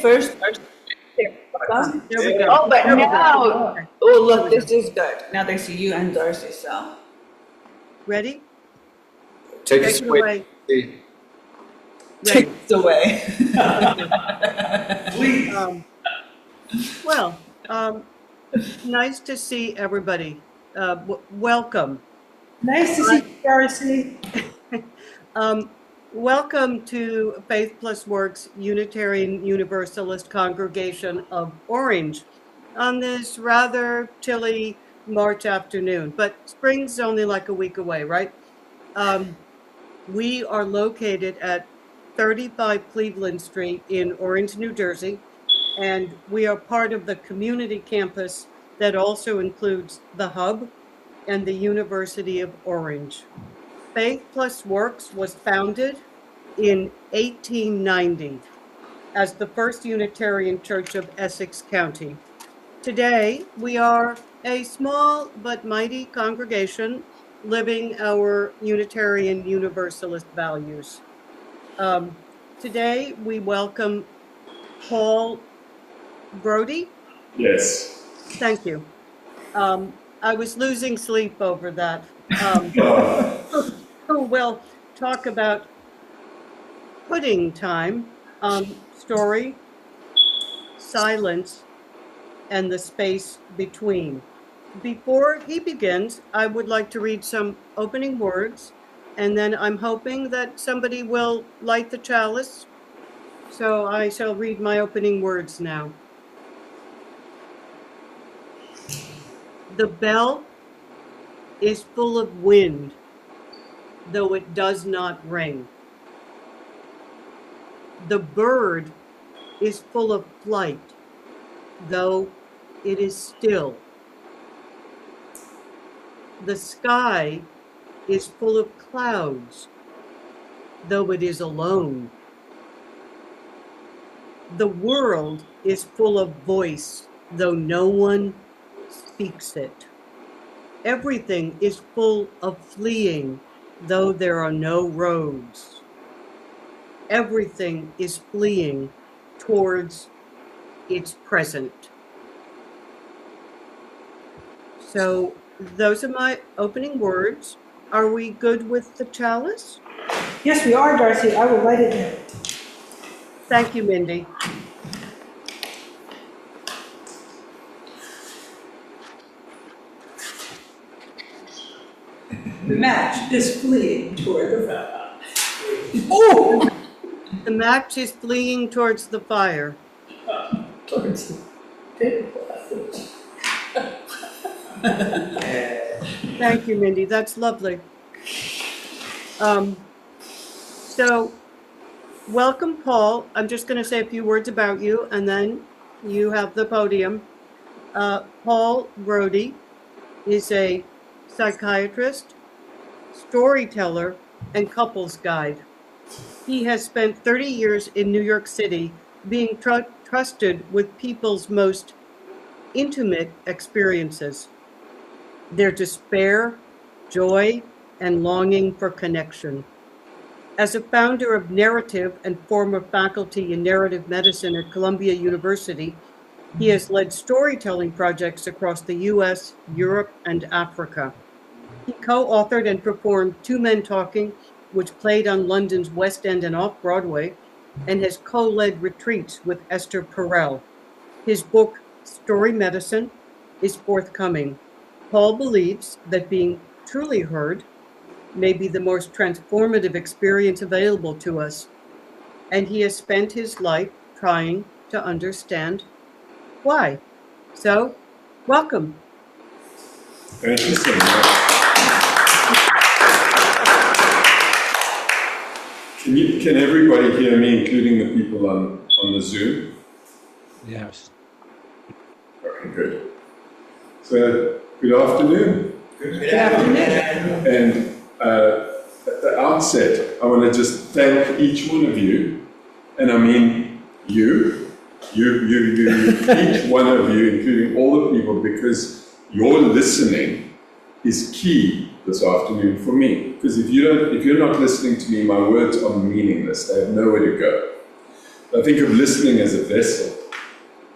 first. There we go. Oh, but There we now, go. oh look, this is good. Now they see you and Darcy, so. Ready? Take Take us it away. away. Take it away. Please. Nice to see everybody. Welcome. Nice to see you, Darcy. Welcome to Faith+Works Unitarian Universalist Congregation of Orange on this rather chilly March afternoon, but spring's only like a week away, right? We are located at 35 Cleveland Street in Orange, New Jersey, and we are part of the community campus that also includes the Hub and the University of Orange. Faith+Works was founded in 1890 as the first Unitarian Church of Essex County. Today, we are a small but mighty congregation living our Unitarian Universalist values. Today, we welcome Paul Browde. Yes. Thank you. I was losing sleep over that. We'll talk about pudding time, story, silence, and the space between. Before he begins, I would like to read some opening words, and then I'm hoping that somebody will light the chalice. So I shall read my opening words now. The bell is full of wind, though it does not ring. The bird is full of flight, though it is still. The sky is full of clouds, though it is alone. The world is full of voice, though no one speaks it. Everything is full of fleeing, though there are no roads. Everything is fleeing towards its present. So those are my opening words. Are we good with the chalice? Yes, we are, Darcy. I will light it now. Thank you, Mindy. The match is fleeing toward the fire. Oh! The match is fleeing towards the fire. Towards the table. Thank you, Mindy. That's lovely. So, welcome, Paul. I'm just going to say a few words about you, and then you have the podium. Paul Browde is a psychiatrist, storyteller, and couples guide. He has spent 30 years in New York City being trusted with people's most intimate experiences, their despair, joy, and longing for connection. As a founder of Narativ and former faculty in narrative medicine at Columbia University, he has led storytelling projects across the US, Europe, and Africa. He co-authored and performed Two Men Talking, which played on London's West End and off Broadway, and has co-led retreats with Esther Perel. His book, Story Medicine, is forthcoming. Paul believes that being truly heard may be the most transformative experience available to us, and he has spent his life trying to understand why. So, welcome. Thank you so much. Can everybody hear me, including the people on the Zoom? Yes. Okay, good. So, good afternoon. Good afternoon. And at the outset, I want to just thank each one of you, and I mean you, each one of you, including all the people, because your listening is key this afternoon for me. Because if you're not listening to me, my words are meaningless. They have nowhere to go. I think of listening as a vessel,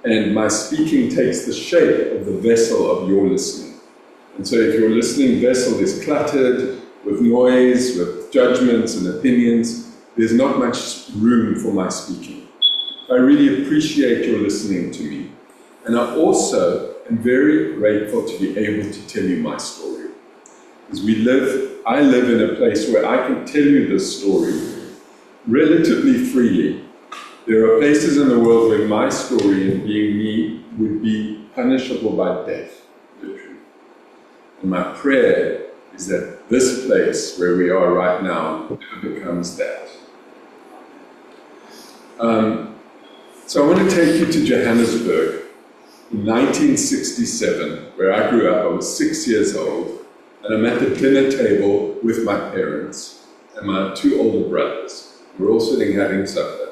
and my speaking takes the shape of the vessel of your listening. And so if your listening vessel is cluttered with noise, with judgments and opinions, there's not much room for my speaking. I really appreciate your listening to me. And I also am very grateful to be able to tell you my story. Because I live in a place where I can tell you this story relatively freely. There are places in the world where my story and being me would be punishable by death, literally. And my prayer is that this place where we are right now never becomes that. So I want to take you to Johannesburg in 1967, where I grew up. I was 6 years old, and I'm at the dinner table with my parents and my two older brothers. We're all sitting having supper.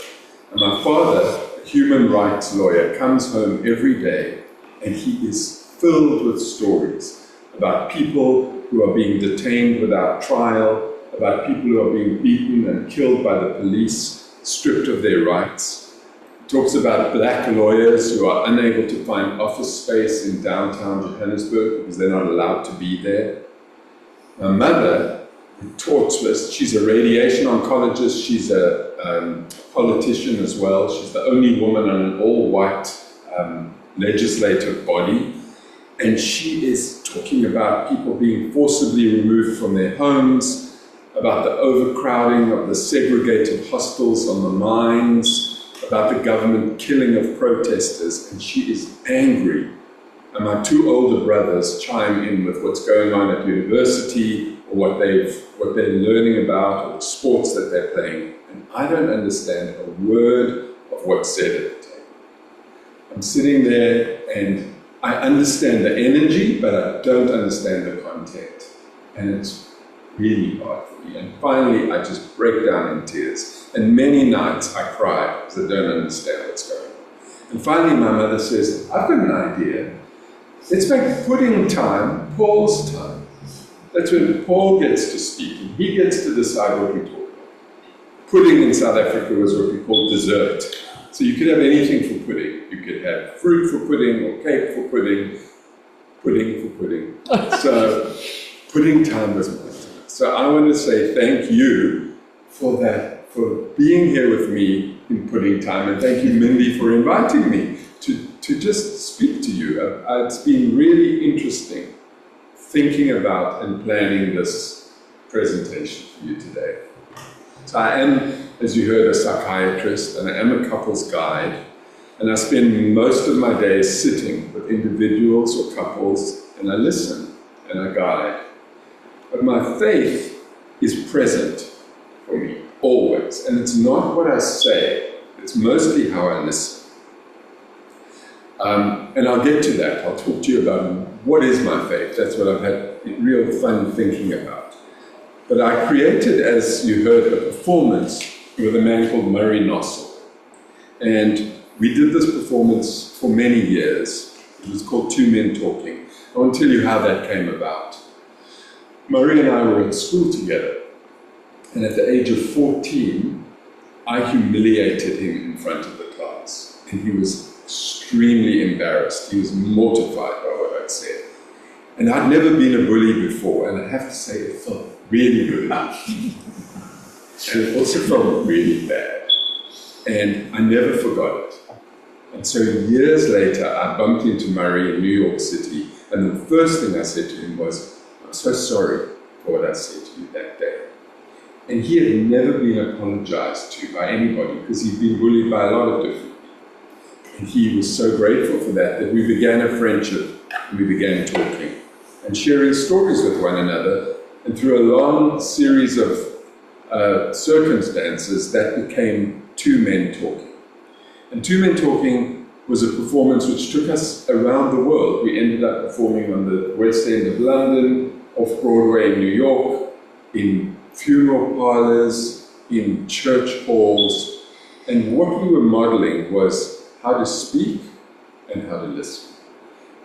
And my father, a human rights lawyer, comes home every day, and he is filled with stories about people who are being detained without trial, about people who are being beaten and killed by the police, stripped of their rights. He talks about black lawyers who are unable to find office space in downtown Johannesburg because they're not allowed to be there. My mother, who talks to us, she's a radiation oncologist, she's a politician as well. She's the only woman on an all-white legislative body. And she is talking about people being forcibly removed from their homes, about the overcrowding of the segregated hostels on the mines, about the government killing of protesters, and she is angry. And my two older brothers chime in with what's going on at university, or what they're learning about, or the sports that they're playing. And I don't understand a word of what's said at the table. I'm sitting there and I understand the energy, but I don't understand the content. And it's really hard for me. And finally, I just break down in tears. And many nights I cry because I don't understand what's going on. And finally, my mother says, I've got an idea. Let's make pudding time Paul's time. That's when Paul gets to speak, and he gets to decide what we talk about. Pudding in South Africa was what we call dessert. So you could have anything for pudding. You could have fruit for pudding, or cake for pudding, pudding for pudding. So pudding time was my time. So I want to say thank you for that, for being here with me in pudding time, and thank you, Mindy, for inviting me to just speak to you. It's been really interesting thinking about and planning this presentation for you today. So I am, as you heard, a psychiatrist, and I am a couples guide, and I spend most of my days sitting with individuals or couples, and I listen and I guide. But my faith is present for me, always, and it's not what I say, it's mostly how I listen. And I'll get to that. I'll talk to you about what is my faith. That's what I've had real fun thinking about. But I created, as you heard, a performance with a man called Murray Nossel. And we did this performance for many years. It was called Two Men Talking. I want to tell you how that came about. Murray and I were at school together. And at the age of 14, I humiliated him in front of the class. And he was extremely embarrassed. He was mortified by what I'd said. And I'd never been a bully before, and I have to say it felt really good. And it also felt really bad. And I never forgot it. And so years later, I bumped into Murray in New York City, and the first thing I said to him was, I'm so sorry for what I said to you that day. And he had never been apologized to by anybody, because he'd been bullied by a lot of different people. And he was so grateful for that we began a friendship, and we began talking and sharing stories with one another. And through a long series of circumstances, that became Two Men Talking. And Two Men Talking was a performance which took us around the world. We ended up performing on the West End of London, off Broadway in New York, in funeral parlors, in church halls. And what we were modeling was how to speak and how to listen.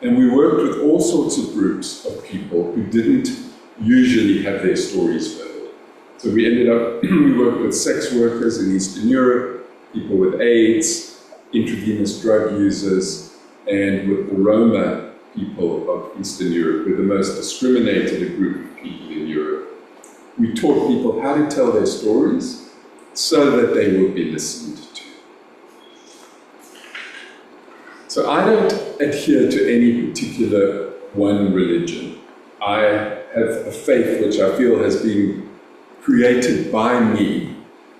And we worked with all sorts of groups of people who didn't usually have their stories heard. So we ended up, we worked with sex workers in Eastern Europe, people with AIDS, intravenous drug users, and with the Roma people of Eastern Europe. We're the most discriminated group of people in Europe. We taught people how to tell their stories so that they would be listened to. So I don't adhere to any particular one religion. I have a faith which I feel has been created by me,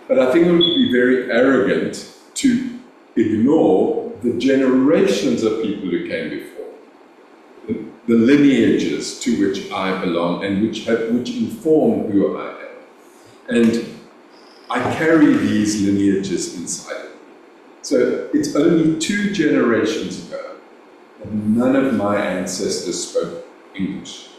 but I think it would be very arrogant to ignore the generations of people who came before, the lineages to which I belong and which inform who I am. And I carry these lineages inside of me. So it's only 2 generations ago that none of my ancestors spoke English.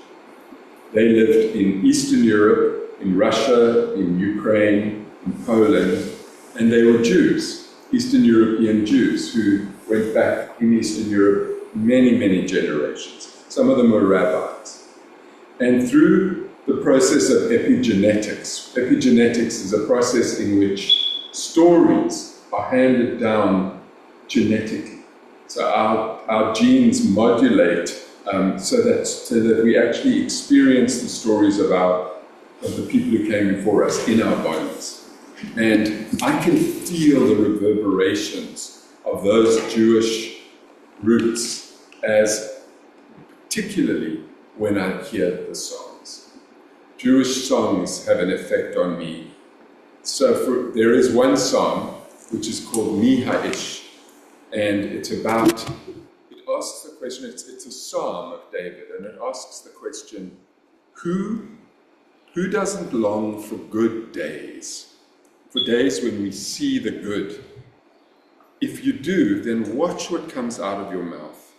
They lived in Eastern Europe, in Russia, in Ukraine, in Poland, and they were Jews, Eastern European Jews who went back in Eastern Europe many, many generations. Some of them were rabbis. And through the process of epigenetics, epigenetics is a process in which stories are handed down genetically. So our genes modulate so that we actually experience the stories of the people who came before us in our bodies. And I can feel the reverberations of those Jewish roots, as particularly when I hear the songs. Jewish songs have an effect on me. So there is one song which is called Mi Ha'ish, and it asks the question, it's a psalm of David, and it asks the question, who doesn't long for good days, for days when we see the good? If you do, then watch what comes out of your mouth.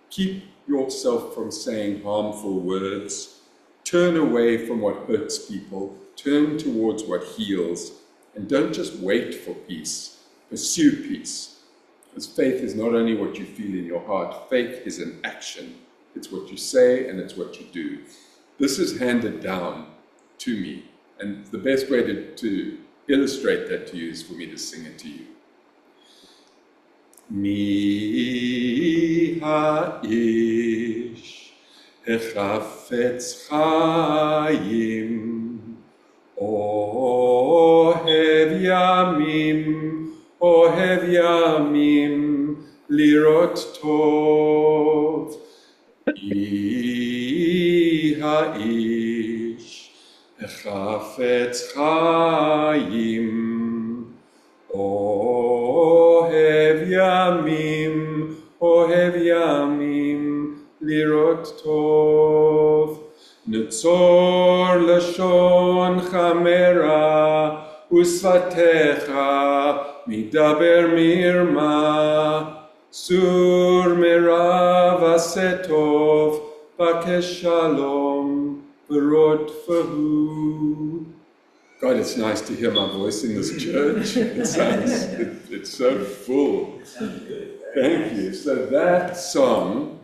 Keep yourself from saying harmful words. Turn away from what hurts people. Turn towards what heals. And don't just wait for peace. Pursue peace. Because faith is not only what you feel in your heart. Faith is an action. It's what you say and it's what you do. This is handed down to me. And the best way to illustrate that to you is for me to sing it to you. Mi ha'ish hechafetz chayim ohev yamim lirot tov Mi ha'ish hechafetz chayim Ohev yamim lirot tov Netzor lashon chamera Usvatecha midaber mirma Sur merav asetov Bakesh shalom V'rod fahu. God, it's nice to hear my voice in this church. It's so full. Thank you. So that song,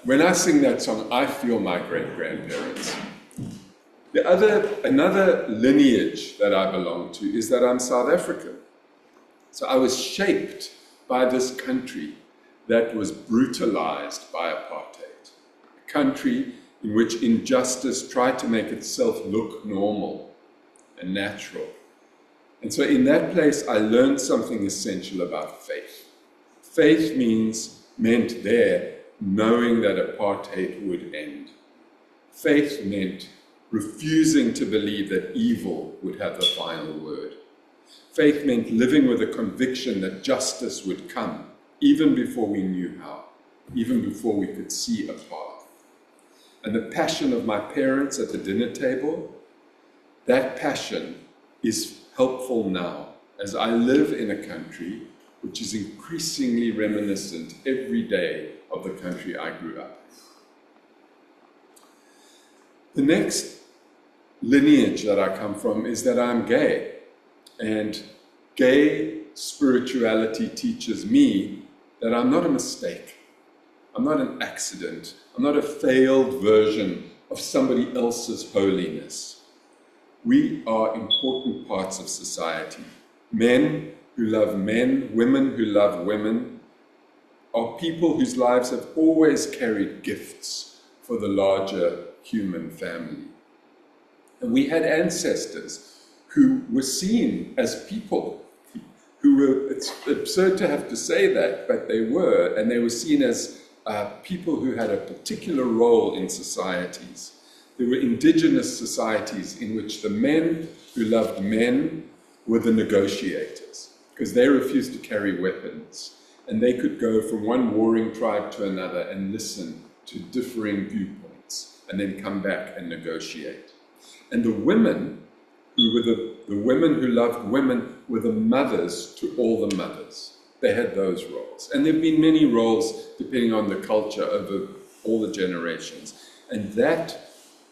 when I sing that song, I feel my great-grandparents. Another lineage that I belong to is that I'm South African. So I was shaped by this country that was brutalized by apartheid. A country in which injustice tried to make itself look normal and natural. And so in that place, I learned something essential about faith. Faith meant there knowing that apartheid would end. Faith meant refusing to believe that evil would have the final word. Faith meant living with a conviction that justice would come, even before we knew how, even before we could see a path. And the passion of my parents at the dinner table, that passion is helpful now as I live in a country which is increasingly reminiscent every day of the country I grew up in. The next lineage that I come from is that I'm gay. And gay spirituality teaches me that I'm not a mistake. I'm not an accident. I'm not a failed version of somebody else's holiness. We are important parts of society. Men who love men, women who love women, are people whose lives have always carried gifts for the larger human family. And we had ancestors who were seen as people, who were, it's absurd to have to say that, but they were, and they were seen as people who had a particular role in societies. There were indigenous societies in which the men who loved men were the negotiators, because they refused to carry weapons, and they could go from one warring tribe to another and listen to differing viewpoints, and then come back and negotiate. And the women, who were the women who loved women, were the mothers to all the mothers. They had those roles. And there have been many roles, depending on the culture, over all the generations. And that,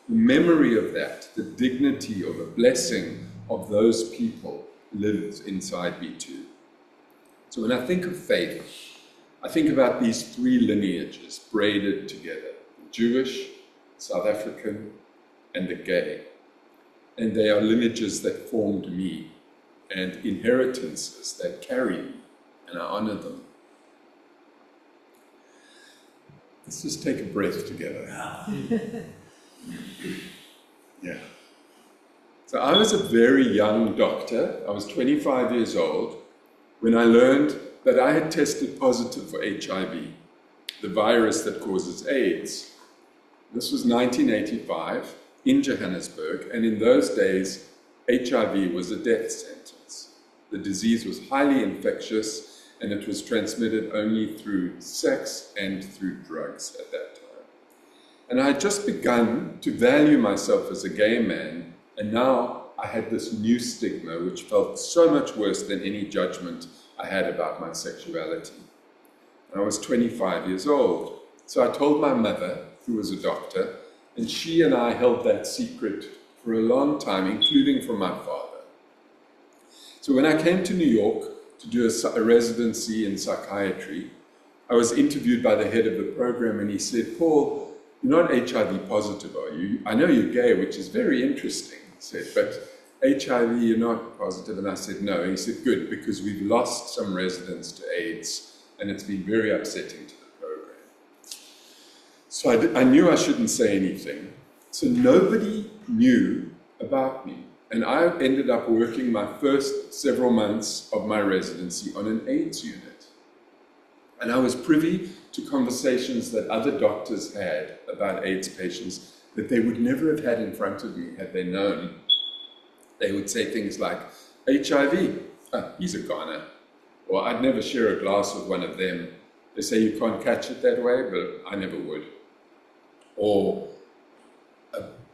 the memory of that, the dignity or the blessing of those people lives inside me too. So when I think of faith, I think about these three lineages braided together: the Jewish, South African, and the gay. And they are lineages that formed me, and inheritances that carry me, and I honor them. Let's just take a breath together. Yeah. So I was a very young doctor. I was 25 years old when I learned that I had tested positive for HIV, the virus that causes AIDS. This was 1985 in Johannesburg, and in those days, HIV was a death sentence. The disease was highly infectious, and it was transmitted only through sex and through drugs at that time. And I had just begun to value myself as a gay man, and now I had this new stigma which felt so much worse than any judgment I had about my sexuality. And I was 25 years old. So I told my mother, who was a doctor, and she and I held that secret for a long time, including from my father. So when I came to New York to do a residency in psychiatry, I was interviewed by the head of the program, and he said, "Paul, you're not HIV positive, are you? I know you're gay," which is very interesting, he said, "but HIV, you're not positive." And I said, "No." And he said, "Good, because we've lost some residents to AIDS, and it's been very upsetting to the program." So I knew I shouldn't say anything. So nobody knew about me. And I ended up working my first several months of my residency on an AIDS unit. And I was privy to conversations that other doctors had about AIDS patients that they would never have had in front of me had they known. They would say things like, "HIV, he's a goner." Or, "I'd never share a glass with one of them. They say you can't catch it that way, but I never would." Or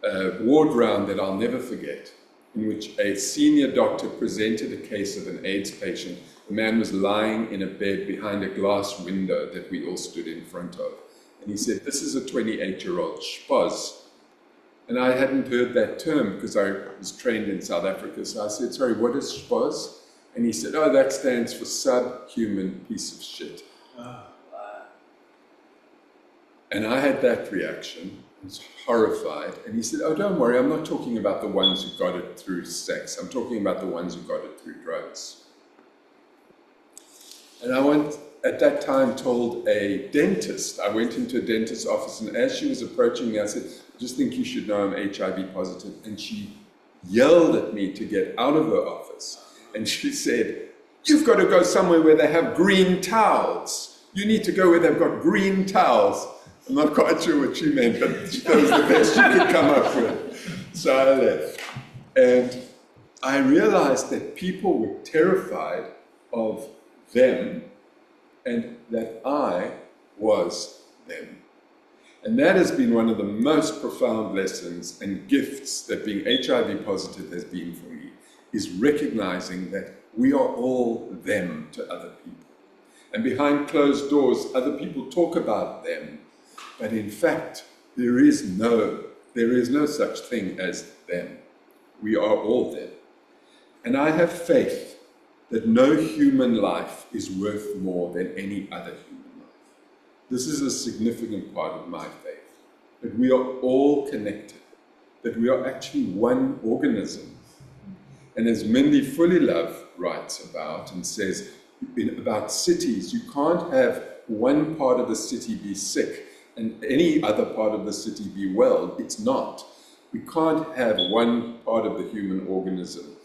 a ward round that I'll never forget, in which a senior doctor presented a case of an AIDS patient. The man was lying in a bed behind a glass window that we all stood in front of. And he said, "This is a 28-year-old schpoz." And I hadn't heard that term because I was trained in South Africa. So I said, "Sorry, what is schpoz?" And he said, "Oh, that stands for subhuman piece of shit." And I had that reaction. I was horrified. And he said, "Oh, don't worry, I'm not talking about the ones who got it through sex. I'm talking about the ones who got it through drugs." And I at that time, told a dentist. I went into a dentist's office, and as she was approaching me, I said, "I just think you should know I'm HIV positive." And she yelled at me to get out of her office. And she said, "You've got to go somewhere where they have green towels. You need to go where they've got green towels." I'm not quite sure what she meant, but that was the best she could come up with. So I left. And I realized that people were terrified of them and that I was them. And that has been one of the most profound lessons and gifts that being HIV positive has been for me, is recognizing that we are all them to other people. And behind closed doors, other people talk about them. But in fact, there is no such thing as them. We are all them. And I have faith that no human life is worth more than any other human life. This is a significant part of my faith, that we are all connected, that we are actually one organism. And as Mindy fully loved, writes about and says about cities, you can't have one part of the city be sick and any other part of the city be well. It's not. We can't have one part of the human organism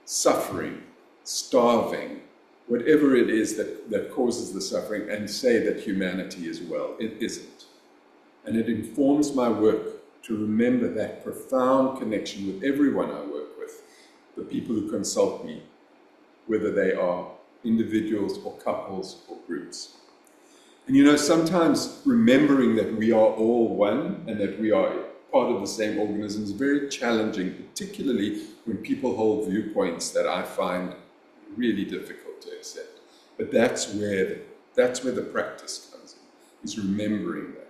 suffering, starving, whatever it is that causes the suffering, and say that humanity is well. It isn't. And it informs my work to remember that profound connection with everyone I work with, the people who consult me, whether they are individuals or couples or groups. And you know, sometimes remembering that we are all one and that we are part of the same organism is very challenging, particularly when people hold viewpoints that I find really difficult to accept. But that's where the practice comes in, is remembering that.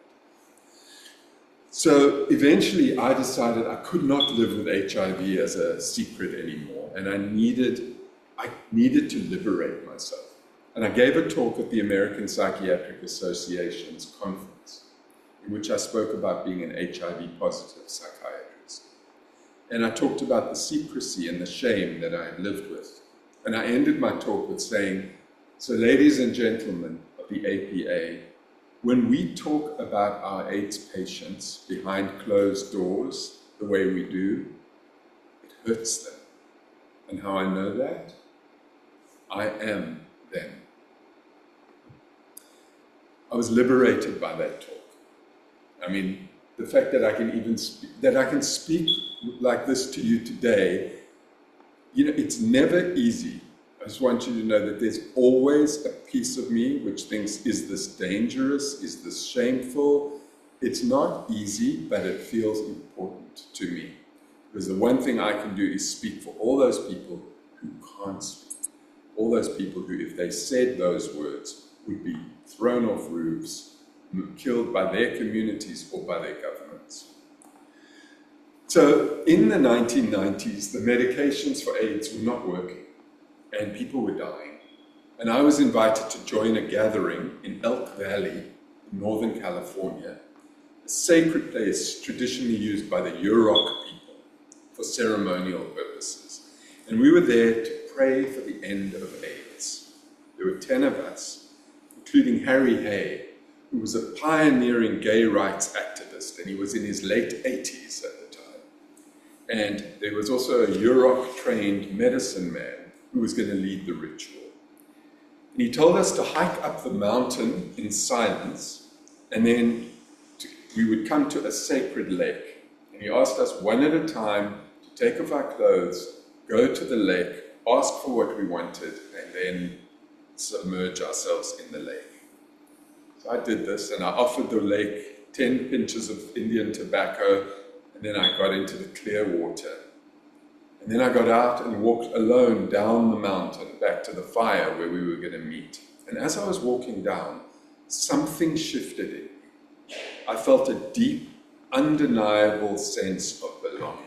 So eventually I decided I could not live with HIV as a secret anymore, and I needed to liberate myself. And I gave a talk at the American Psychiatric Association's conference, in which I spoke about being an HIV-positive psychiatrist. And I talked about the secrecy and the shame that I had lived with. And I ended my talk with saying, so ladies and gentlemen of the APA, when we talk about our AIDS patients behind closed doors the way we do, it hurts them. And how I know that? I am them. I was liberated by that talk. I mean, the fact that I can speak like this to you today, you know, it's never easy. I just want you to know that there's always a piece of me which thinks, is this dangerous? Is this shameful? It's not easy, but it feels important to me. Because the one thing I can do is speak for all those people who can't speak. All those people who, if they said those words, would be thrown off roofs, killed by their communities or by their governments. So in the 1990s, the medications for AIDS were not working and people were dying. And I was invited to join a gathering in Elk Valley, in Northern California, a sacred place traditionally used by the Yurok people for ceremonial purposes. And we were there to pray for the end of AIDS. There were 10 of us, including Harry Hay, who was a pioneering gay rights activist, and he was in his late 80s at the time. And there was also a Yurok-trained medicine man who was going to lead the ritual. And he told us to hike up the mountain in silence, and then we would come to a sacred lake. And he asked us one at a time to take off our clothes, go to the lake, ask for what we wanted, and then submerge ourselves in the lake. So I did this, and I offered the lake 10 pinches of Indian tobacco, and then I got into the clear water. And then I got out and walked alone down the mountain back to the fire where we were going to meet. And as I was walking down, something shifted in me. I felt a deep, undeniable sense of belonging.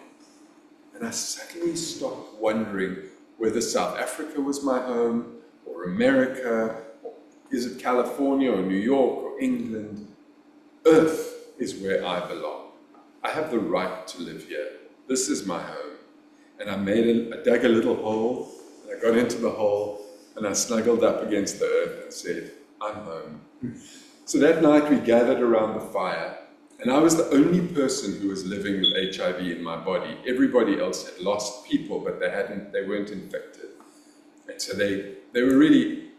And I suddenly stopped wondering whether South Africa was my home, or America, or is it California, or New York, or England? Earth is where I belong. I have the right to live here. This is my home. And I dug a little hole, and I got into the hole, and I snuggled up against the earth and said, I'm home. So that night we gathered around the fire, and I was the only person who was living with HIV in my body. Everybody else had lost people, but they weren't infected. And so they were really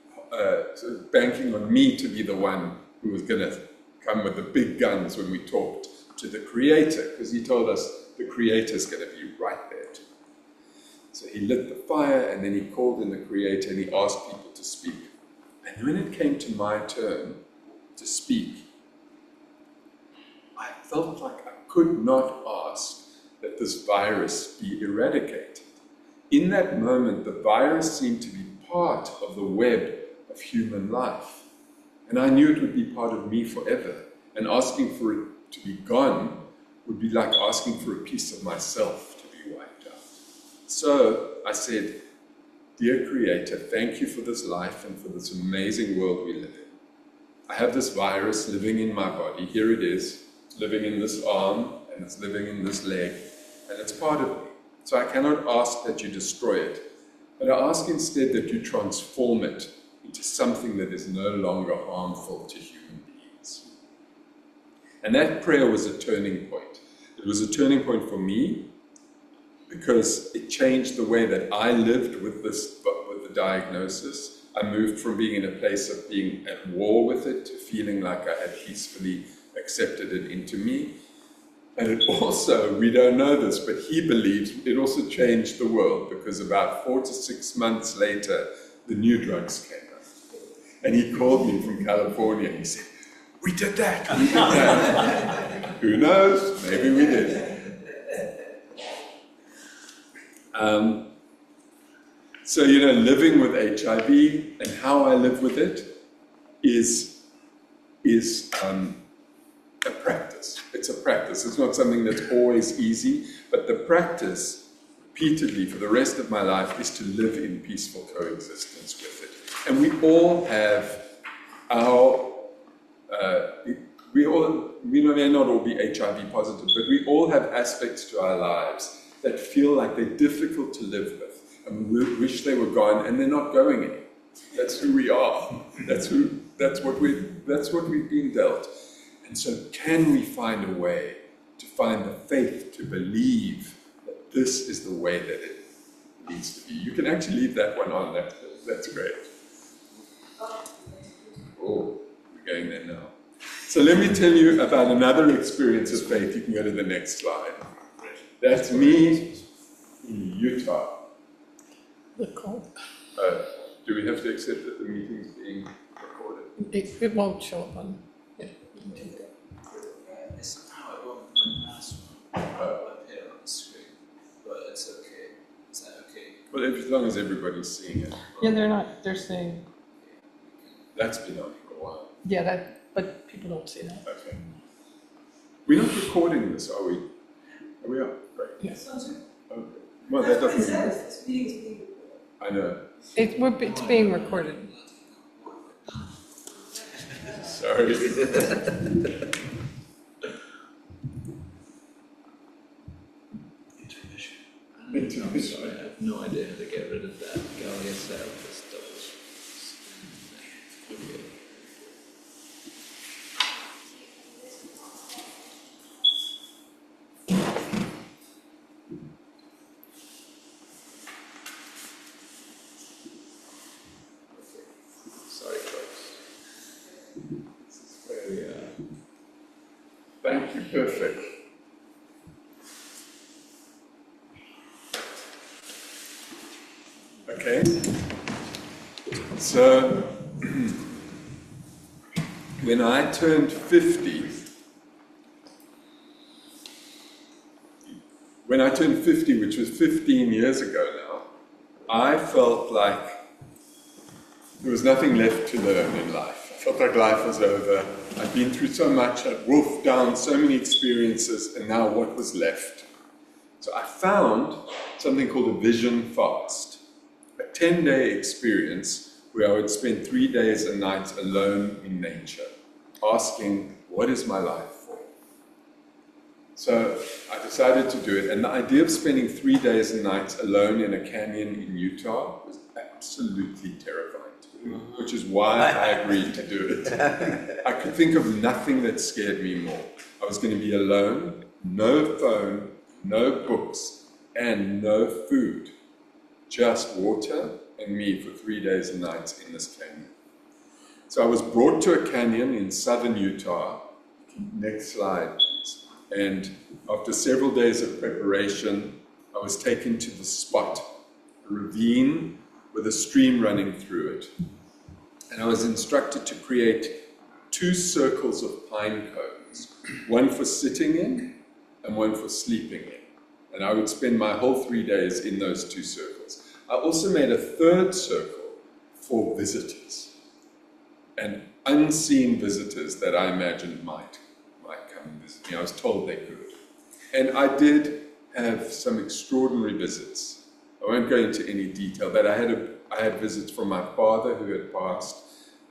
sort of banking on me to be the one who was going to come with the big guns when we talked to the Creator, because he told us the Creator's going to be right there too. So he lit the fire, and then he called in the Creator, and he asked people to speak. And when it came to my turn to speak, I felt like I could not ask that this virus be eradicated. In that moment, the virus seemed to be part of the web of human life. And I knew it would be part of me forever. And asking for it to be gone would be like asking for a piece of myself to be wiped out. So I said, Dear Creator, thank you for this life and for this amazing world we live in. I have this virus living in my body. Here it is, living in this arm, and it's living in this leg, and it's part of me. So I cannot ask that you destroy it, But I ask instead that you transform it into something that is no longer harmful to human beings. And that prayer was a turning point. It was a turning point for me because it changed the way that I lived with the diagnosis. I moved from being in a place of being at war with it to feeling like I had peacefully accepted it into me. And it also, we don't know this, but he believes it also changed the world, because about 4 to 6 months later, the new drugs came out. And he called me from California and he said, "We did that, we did that." Who knows? Maybe we did. So, living with HIV and how I live with it is a practice. It's a practice. It's not something that's always easy, but the practice, repeatedly for the rest of my life, is to live in peaceful coexistence with it. And we all have our, we may not all be HIV positive, but we all have aspects to our lives that feel like they're difficult to live with, and we wish they were gone, and they're not going anywhere. That's who we are. That's what we've been dealt. And so can we find a way to find the faith to believe that this is the way that it needs to be? You can actually leave that one on. That's great. Oh, we're going there now. So let me tell you about another experience of faith. You can go to the next slide. That's me in Utah. The call. Do we have to accept that the meeting's being recorded? It won't show up on. Yeah. It's how it won't be the last one up here on the screen, but it's okay. Is that okay? Well, as long as everybody's seeing it. Yeah, they're saying, That's been on for a while. yeah, but people don't see that. Okay. We're not recording this, are we? Are we up? Right. Yes. Okay. Well, that That's what it doesn't. says, this meeting is being recorded. I know. It's being recorded. Sorry. Intermission. I'm sorry, I have no idea how to get rid of that. Gallia cell just doubles. Okay. Sorry, folks. This is where we are. Thank you. Perfect. Okay. So, when I turned 50, which was 15 years ago now, I felt like there was nothing left to learn in life. I felt like life was over. I'd been through so much, I'd wolfed down so many experiences, and now what was left? So I found something called a vision fast, a 10-day experience where I would spend 3 days and nights alone in nature, asking, what is my life for? So I decided to do it, and the idea of spending 3 days and nights alone in a canyon in Utah was absolutely terrifying to me, which is why I agreed to do it. I could think of nothing that scared me more. I was going to be alone, no phone, no books, and no food. Just water and me for 3 days and nights in this canyon. So I was brought to a canyon in southern Utah. Next slide, please. And after several days of preparation, I was taken to the spot, a ravine with a stream running through it. And I was instructed to create 2 circles of pine cones, one for sitting in and one for sleeping in. And I would spend my whole 3 days in those 2 circles. I also made a 3rd circle for visitors, and unseen visitors that I imagined might come and visit me. I was told they could. And I did have some extraordinary visits. I won't go into any detail, but I had visits from my father who had passed.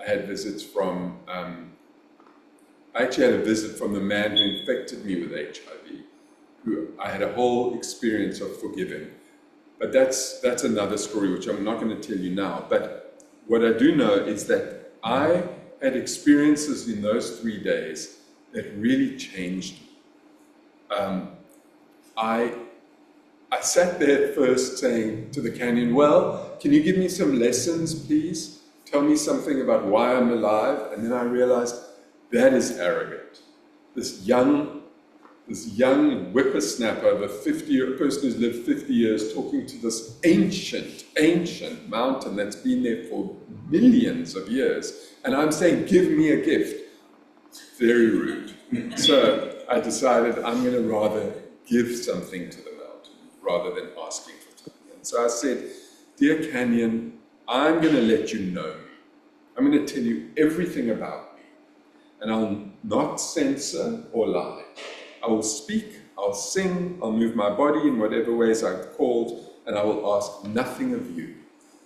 I had visits from, I actually had a visit from the man who infected me with HIV, who I had a whole experience of forgiving. But that's another story which I'm not going to tell you now. But what I do know is that I had experiences in those 3 days that really changed me. I sat there at first saying to the canyon, well, can you give me some lessons, please? Tell me something about why I'm alive. And then I realized that is arrogant. This young whippersnapper of a person who's lived 50 years talking to this ancient mountain that's been there for millions of years. And I'm saying, give me a gift. Very rude. So I decided I'm going to rather give something to the mountain rather than asking for something. And so I said, dear Canyon, I'm going to let you know me. I'm going to tell you everything about me. And I'll not censor or lie. I will speak, I'll sing, I'll move my body in whatever ways I'm called, and I will ask nothing of you.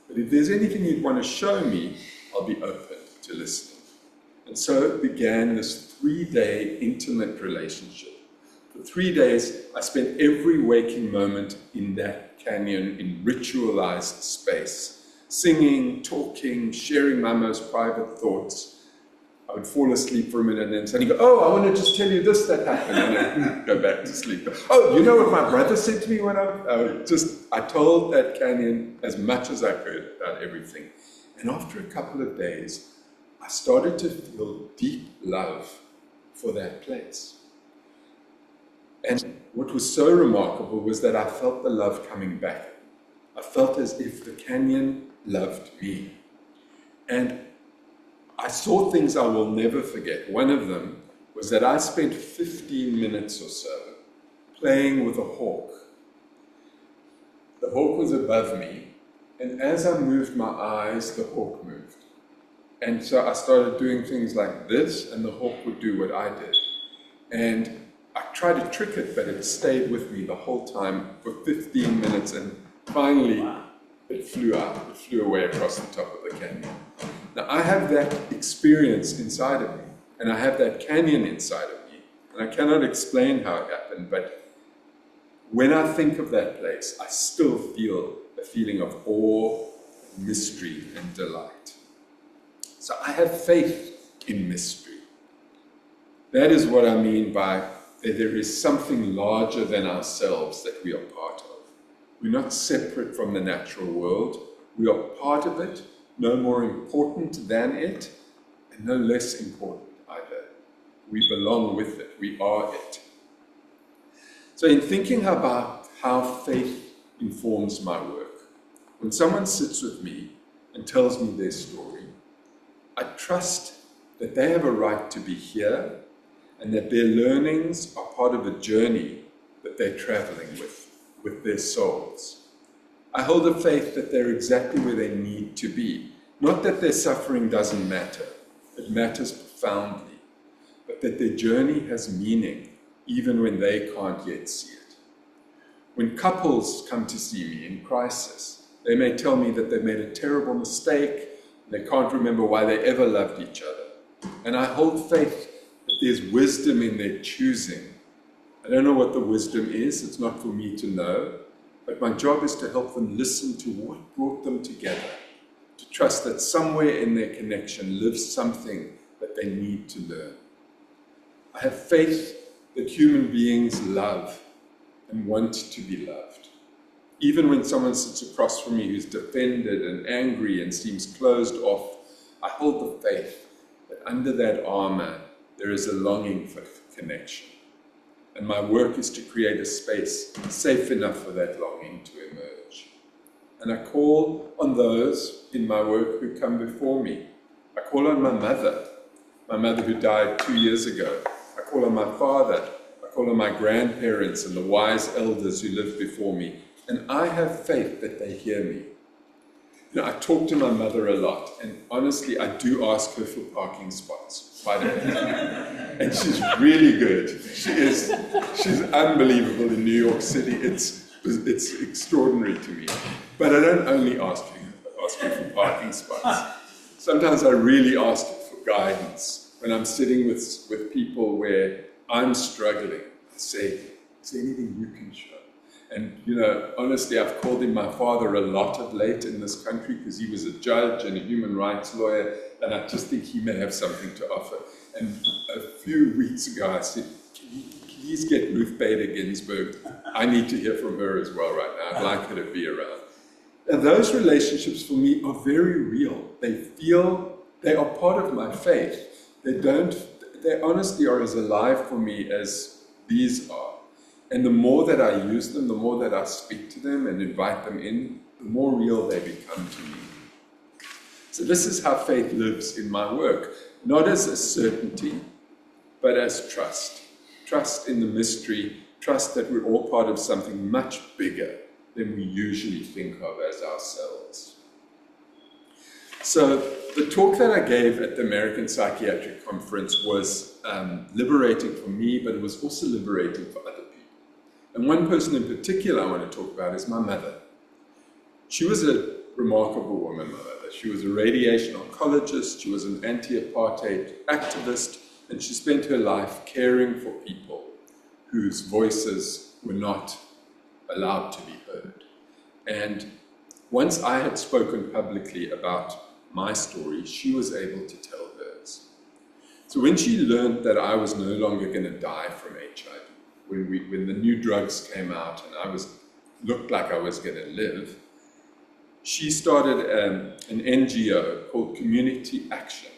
But if there's anything you'd want to show me, I'll be open to listening. And so it began this 3-day intimate relationship. For 3 days, I spent every waking moment in that canyon in ritualized space, singing, talking, sharing my most private thoughts. I would fall asleep for a minute and then suddenly go, oh, I want to just tell you this that happened, and then go back to sleep. Oh, you know what my brother said to me when I told that canyon as much as I could about everything. And after a couple of days, I started to feel deep love for that place. And what was so remarkable was that I felt the love coming back. I felt as if the canyon loved me. And I saw things I will never forget. One of them was that I spent 15 minutes or so playing with a hawk. The hawk was above me, and as I moved my eyes, the hawk moved. And so I started doing things like this, and the hawk would do what I did. And I tried to trick it, but it stayed with me the whole time for 15 minutes, and finally it flew out. It flew away across the top of the canyon. Now, I have that experience inside of me, and I have that canyon inside of me, and I cannot explain how it happened, but when I think of that place, I still feel a feeling of awe, mystery, and delight. So I have faith in mystery. That is what I mean by that there is something larger than ourselves that we are part of. We're not separate from the natural world. We are part of it, no more important than it, and no less important either. We belong with it. We are it. So in thinking about how faith informs my work, when someone sits with me and tells me their story, I trust that they have a right to be here and that their learnings are part of a journey that they're traveling with their souls. I hold a faith that they're exactly where they need to be. Not that their suffering doesn't matter, it matters profoundly, but that their journey has meaning even when they can't yet see it. When couples come to see me in crisis, they may tell me that they made a terrible mistake, they can't remember why they ever loved each other. And I hold faith that there's wisdom in their choosing. I don't know what the wisdom is, it's not for me to know, but my job is to help them listen to what brought them together, to trust that somewhere in their connection lives something that they need to learn. I have faith that human beings love and want to be loved. Even when someone sits across from me who's defended and angry and seems closed off, I hold the faith that under that armor there is a longing for connection. And my work is to create a space safe enough for that longing to emerge. And I call on those in my work who come before me. I call on my mother who died 2 years ago. I call on my father. I call on my grandparents and the wise elders who lived before me. And I have faith that they hear me. You know, I talk to my mother a lot, and honestly, I do ask her for parking spots quite a bit. And she's really good. She's unbelievable in New York City. It's extraordinary to me. But I don't only ask her for parking spots. Sometimes I really ask her for guidance. When I'm sitting with people where I'm struggling, I say, is there anything you can show? And, you know, honestly, I've called him my father a lot of late in this country because he was a judge and a human rights lawyer, and I just think he may have something to offer. And a few weeks ago, I said, can you please get Ruth Bader Ginsburg? I need to hear from her as well right now. I'd like her to be around. And those relationships for me are very real. They are part of my faith. They honestly are as alive for me as these are. And the more that I use them, the more that I speak to them and invite them in, the more real they become to me. So this is how faith lives in my work, not as a certainty, but as trust. Trust in the mystery, trust that we're all part of something much bigger than we usually think of as ourselves. So the talk that I gave at the American Psychiatric Conference was liberating for me, but it was also liberating for other people. And one person in particular I want to talk about is my mother. She was a remarkable woman, my mother. She was a radiation oncologist, she was an anti-apartheid activist, and she spent her life caring for people whose voices were not allowed to be heard. And once I had spoken publicly about my story, she was able to tell hers. So when she learned that I was no longer going to die from HIV, when the new drugs came out and I looked like I was going to live, she started an NGO called Community Action,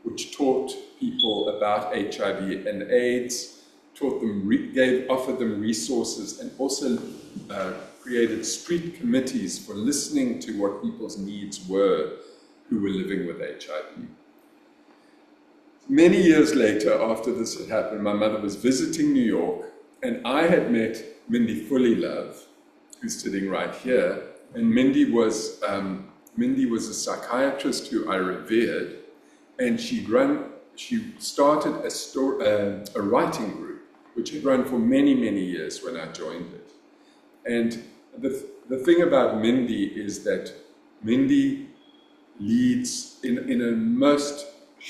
which taught people about HIV and AIDS, offered them resources, and also created street committees for listening to what people's needs were who were living with HIV. Many years later, after this had happened, my mother was visiting New York, and I had met Mindy Fullilove, who's sitting right here, and Mindy was a psychiatrist who I revered, and she started a writing group, which had run for many, many years when I joined it. And the thing about Mindy is that Mindy leads in a most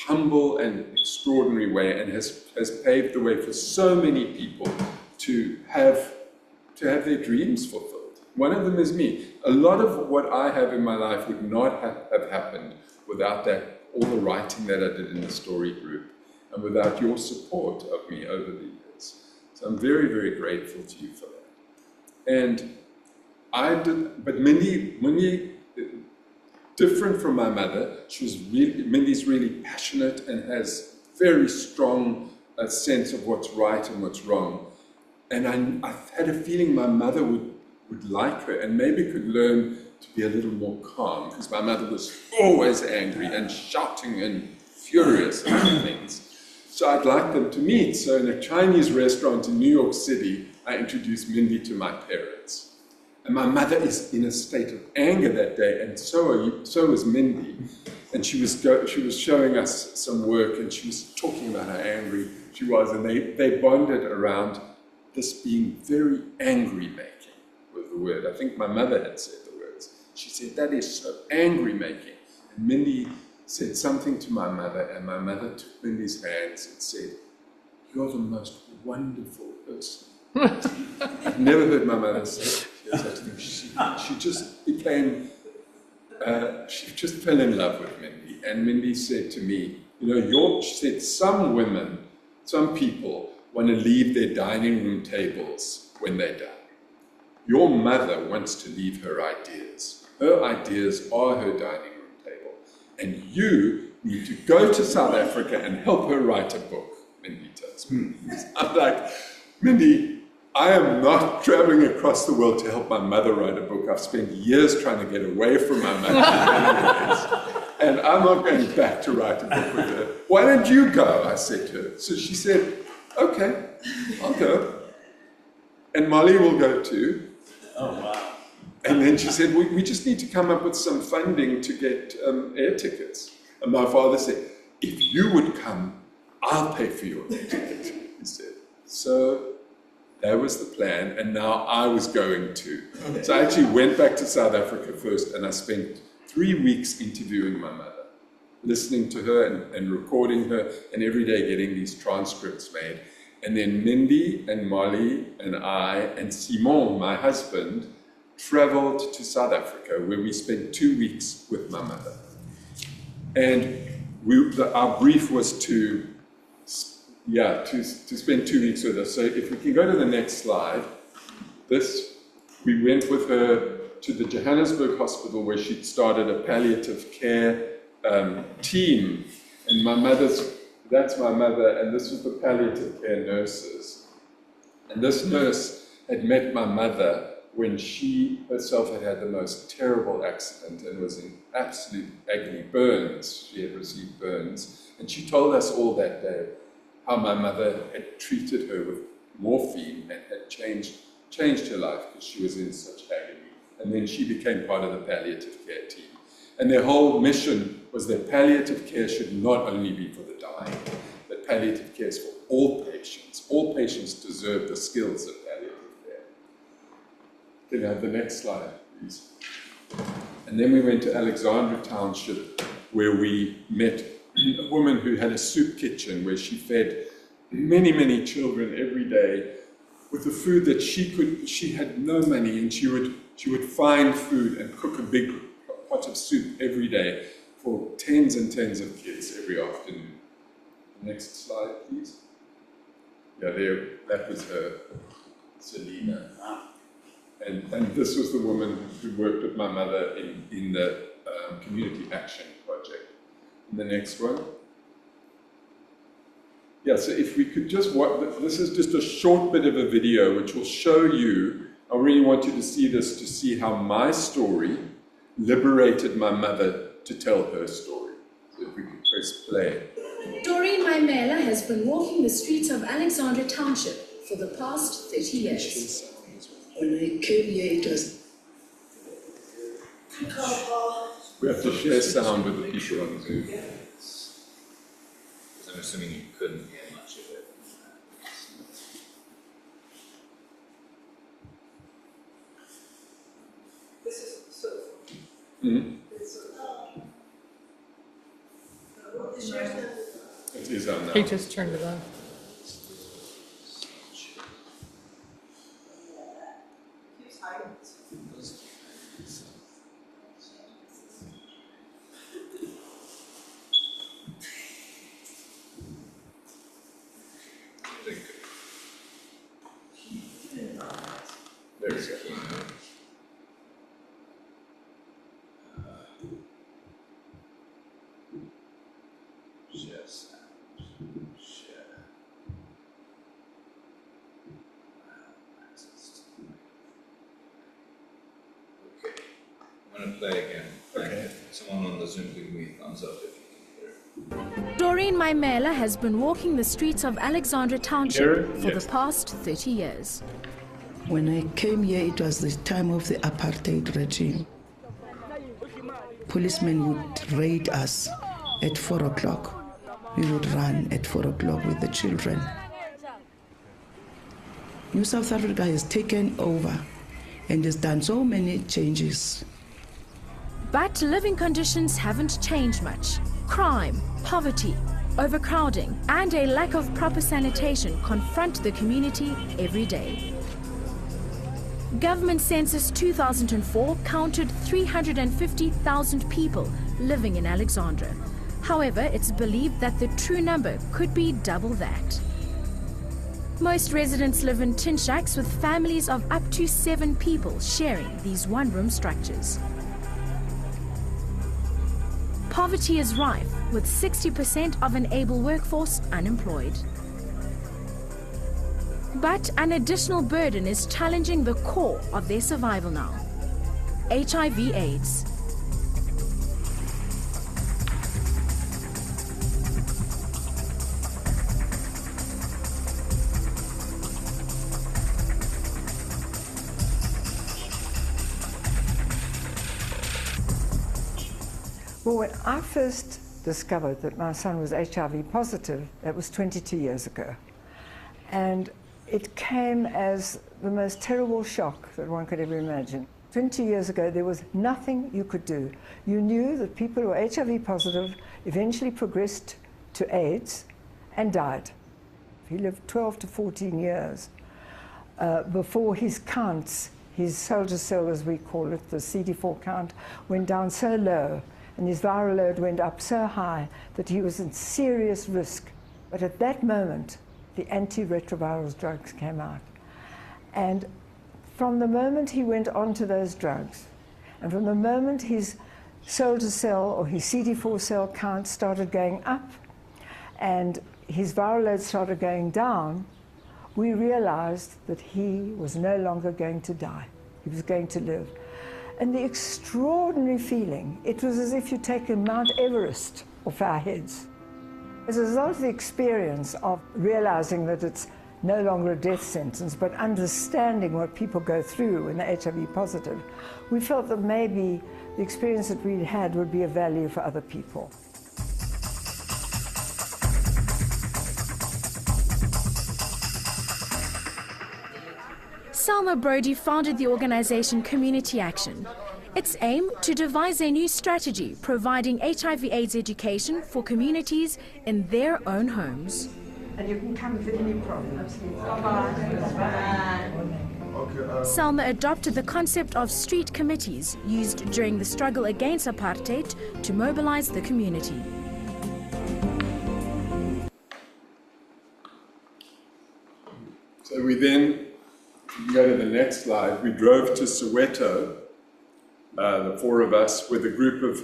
humble and extraordinary way, and has paved the way for so many people to have their dreams fulfilled. One of them is me. A lot of what I have in my life would not have happened without all the writing that I did in the story group, and without your support of me over the years. So I'm very, very grateful to you for that. And but Mindy, different from my mother, Mindy's really passionate and has very strong sense of what's right and what's wrong. And I had a feeling my mother would like her and maybe could learn to be a little more calm, because my mother was always angry and shouting and furious about things. So I'd like them to meet. So in a Chinese restaurant in New York City, I introduced Mindy to my parents. And my mother is in a state of anger that day, and so is Mindy. And she was showing us some work, and she was talking about how angry she was, and they bonded around this being very angry-making was the word. I think my mother had said the words. She said, "That is so angry-making." And Mindy said something to my mother, and my mother took Mindy's hands and said, "You're the most wonderful person." I've never heard my mother say such a thing. She just became, she just fell in love with Mindy. And Mindy said to me, she said, some people want to leave their dining room tables when they die. Your mother wants to leave her ideas. Her ideas are her dining room table. And you need to go to South Africa and help her write a book, Mindy tells me. I'm like, Mindy, I am not traveling across the world to help my mother write a book. I've spent years trying to get away from my mother. And I'm not going back to write a book with her. Why don't you go? I said to her. So she said, okay, I'll go. And Molly will go too. Oh, wow. And then she said, we just need to come up with some funding to get air tickets. And my father said, if you would come, I'll pay for your air ticket, he said. So that was the plan, and now I was going to. So I actually went back to South Africa first, and I spent 3 weeks interviewing my mother, listening to her and recording her, and every day getting these transcripts made. And then Mindy and Molly and I and Simon, my husband, traveled to South Africa, where we spent 2 weeks with my mother. And our brief was to spend 2 weeks with her. So if we can go to the next slide, we went with her to the Johannesburg hospital where she'd started a palliative care team. And that's my mother, and this was the palliative care nurses. And this nurse had met my mother when she herself had the most terrible accident and was in absolute agony, burns. She had received burns. And she told us all that day how my mother had treated her with morphine and had changed her life because she was in such agony. And then she became part of the palliative care team. And their whole mission was that palliative care should not only be for the dying, that palliative care is for all patients. All patients deserve the skills of palliative care. Can I have the next slide, please? And then we went to Alexandra Township, where we met a woman who had a soup kitchen where she fed many, many children every day with the food that she had no money, and she would find food and cook a big pot of soup every day for tens and tens of kids every afternoon. Next slide, please. Yeah, that was her, Selena. And this was the woman who worked with my mother in the Community Action Project. And the next one. Yeah, so if we could just watch, this is just a short bit of a video which will show you, I really want you to see this to see how my story liberated my mother to tell her story. So if we could press play. Doreen Maimela has been walking the streets of Alexandra Township for the past 30 years. When I came here, it was... We have to share sound with the people on Zoom. Because I'm assuming you couldn't hear much of it. This is so... Mm-hmm. It's yours now. It is on now. He just turned it on. Keeps hiding. There we go. I'm going to play again. Okay. Someone on the Zoom, give me a thumbs up if you can hear it. Doreen Maimela has been walking the streets of Alexandra Township for Yes. the past 30 years. When I came here, it was the time of the apartheid regime. Policemen would raid us at 4 o'clock. We would run at 4 o'clock with the children. New South Africa has taken over and has done so many changes. But living conditions haven't changed much. Crime, poverty, overcrowding, and a lack of proper sanitation confront the community every day. Government Census 2004 counted 350,000 people living in Alexandra. However, it's believed that the true number could be double that. Most residents live in tin shacks with families of up to 7 people sharing these one-room structures. Poverty is rife, with 60% of an able workforce unemployed. But an additional burden is challenging the core of their survival now: HIV/AIDS. Well, when I first discovered that my son was HIV positive, that was 22 years ago. And it came as the most terrible shock that one could ever imagine. 20 years ago, there was nothing you could do. You knew that people who were HIV positive eventually progressed to AIDS and died. He lived 12 to 14 years before his counts, his cell-to-cell, as we call it, the CD4 count, went down so low, and his viral load went up so high that he was in serious risk. But at that moment, the antiretroviral drugs came out. And from the moment he went onto those drugs, and from the moment his cell-to-cell or his CD4 cell count started going up, and his viral load started going down, we realized that he was no longer going to die. He was going to live. And the extraordinary feeling, it was as if you'd taken Mount Everest off our heads. As a result of the experience of realizing that it's no longer a death sentence, but understanding what people go through when they're HIV positive, we felt that maybe the experience that we'd had would be of value for other people. Selma Browde founded the organization Community Action. Its aim to devise a new strategy providing HIV/AIDS education for communities in their own homes. And you can come with any problems. Selma adopted the concept of street committees used during the struggle against apartheid to mobilize the community. So we then, you can go to the next slide, we drove to Soweto, the four of us, with a group of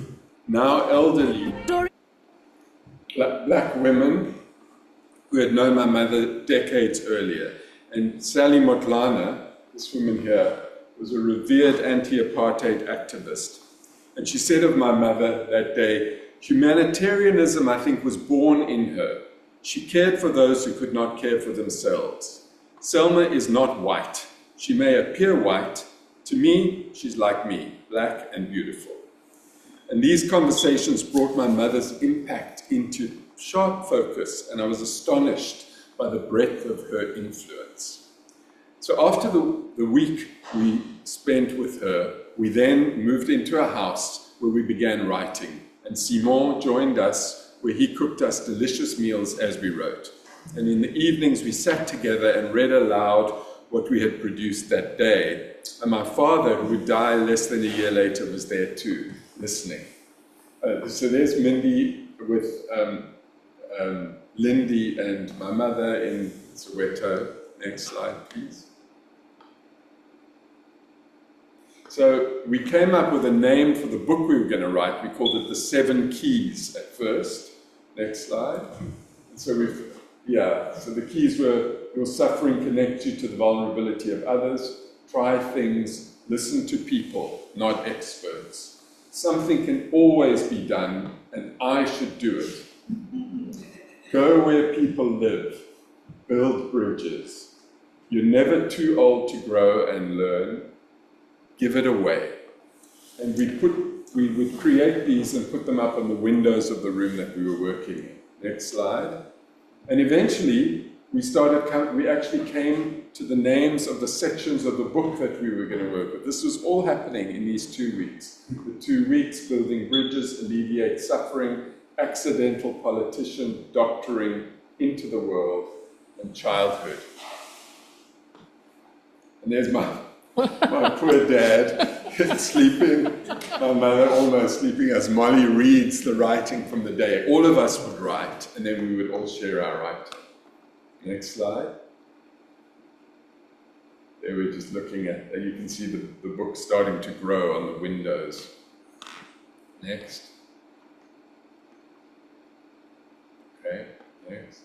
now elderly black women who had known my mother decades earlier. And Sally Motlana, this woman here, was a revered anti-apartheid activist. And she said of my mother that day, humanitarianism, I think, was born in her. She cared for those who could not care for themselves. Selma is not white. She may appear white. To me, she's like me, black and beautiful. And these conversations brought my mother's impact into sharp focus, and I was astonished by the breadth of her influence. So after the week we spent with her, we then moved into a house where we began writing, and Simon joined us, where he cooked us delicious meals as we wrote. And in the evenings we sat together and read aloud what we had produced that day. And my father, who would die less than a year later, was there too, listening. So there's Mindy with Lindy and my mother in Soweto. Next slide, please. So we came up with a name for the book we were going to write. We called it The 7 Keys at first. Next slide. And so so the keys were: your suffering connects you to the vulnerability of others. Try things, listen to people, not experts. Something can always be done, and I should do it. Go where people live. Build bridges. You're never too old to grow and learn. Give it away. And we would create these and put them up on the windows of the room that we were working in. Next slide. And eventually, we actually came to the names of the sections of the book that we were going to work with. This was all happening in these 2 weeks. The 2 weeks: building bridges, alleviate suffering, accidental politician, doctoring, into the world, and childhood. And there's my poor dad sleeping, my mother almost sleeping, as Molly reads the writing from the day. All of us would write, and then we would all share our writing. Next slide. There we're just looking at, you can see the book starting to grow on the windows. Next. Okay, next.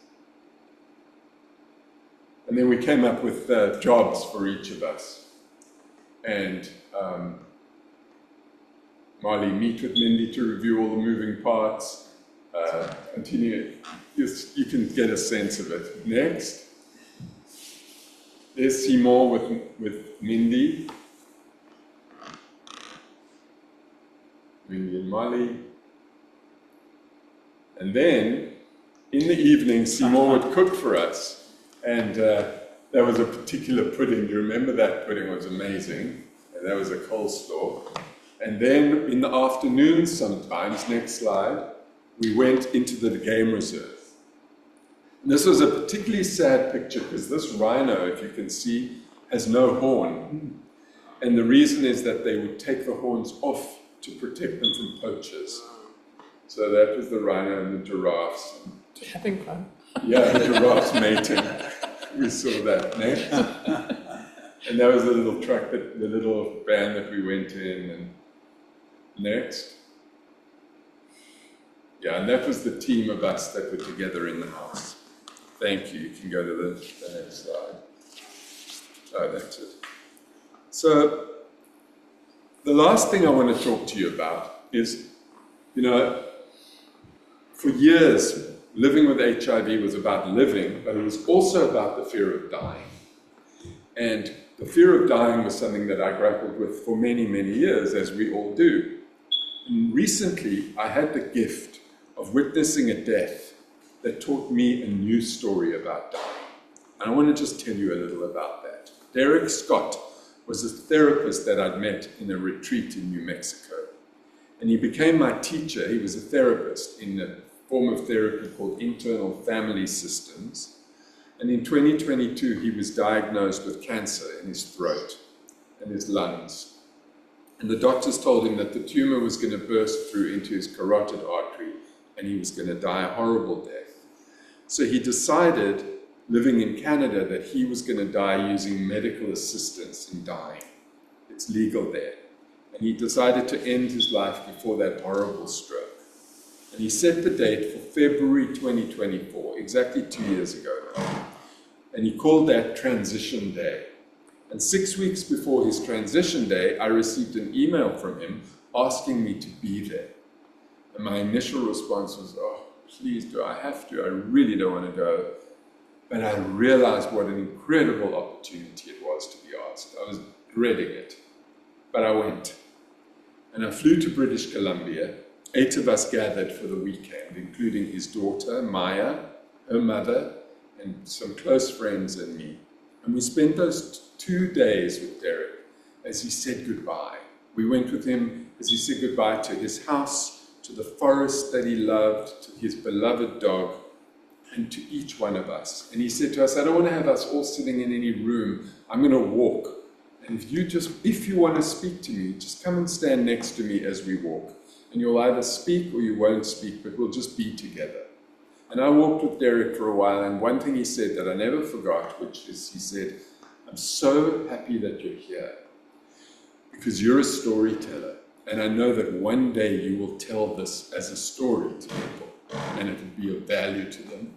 And then we came up with jobs for each of us. And Marley, meet with Mindy to review all the moving parts. Continue. You can get a sense of it. Next. There's Simon with Mindy. Mindy and Molly. And then, in the evening, Simon would cook for us. And there was a particular pudding. Do you remember that pudding? It was amazing. And that was a coleslaw. And then, in the afternoon sometimes, next slide, we went into the game reserve. And this was a particularly sad picture because this rhino, if you can see, has no horn. And the reason is that they would take the horns off to protect them from poachers. So that was the rhino and the giraffes. Having fun. Yeah, the giraffes mating. We saw that, no? And that was the little truck, the little van that we went in. And next. Yeah, and that was the team of us that were together in the house. Thank you. You can go to the next slide. Oh, that's it. So, the last thing I want to talk to you about is, you know, for years, living with HIV was about living, but it was also about the fear of dying. And the fear of dying was something that I grappled with for many, many years, as we all do. And recently, I had the gift of witnessing a death that taught me a new story about dying. And I want to just tell you a little about that. Derek Scott was a therapist that I'd met in a retreat in New Mexico. And he became my teacher. He was a therapist in a form of therapy called internal family systems. And in 2022, he was diagnosed with cancer in his throat and his lungs. And the doctors told him that the tumor was going to burst through into his carotid artery and he was going to die a horrible death. So he decided, living in Canada, that he was going to die using medical assistance in dying. It's legal there. And he decided to end his life before that horrible stroke. And he set the date for February 2024, exactly 2 years ago now. And he called that Transition Day. And 6 weeks before his transition day, I received an email from him asking me to be there. And my initial response was, oh, please, do I have to? I really don't want to go. But I realized what an incredible opportunity it was to be asked. I was dreading it. But I went. And I flew to British Columbia. 8 of us gathered for the weekend, including his daughter, Maya, her mother, and some close friends and me. And we spent those 2 days with Derek as he said goodbye. We went with him as he said goodbye to his house, to the forest that he loved, to his beloved dog, and to each one of us. And he said to us, I don't want to have us all sitting in any room. I'm going to walk. And if you want to speak to me, just come and stand next to me as we walk. And you'll either speak or you won't speak, but we'll just be together. And I walked with Derek for a while, and one thing he said that I never forgot, which is he said, I'm so happy that you're here because you're a storyteller. And I know that one day you will tell this as a story to people and it will be of value to them.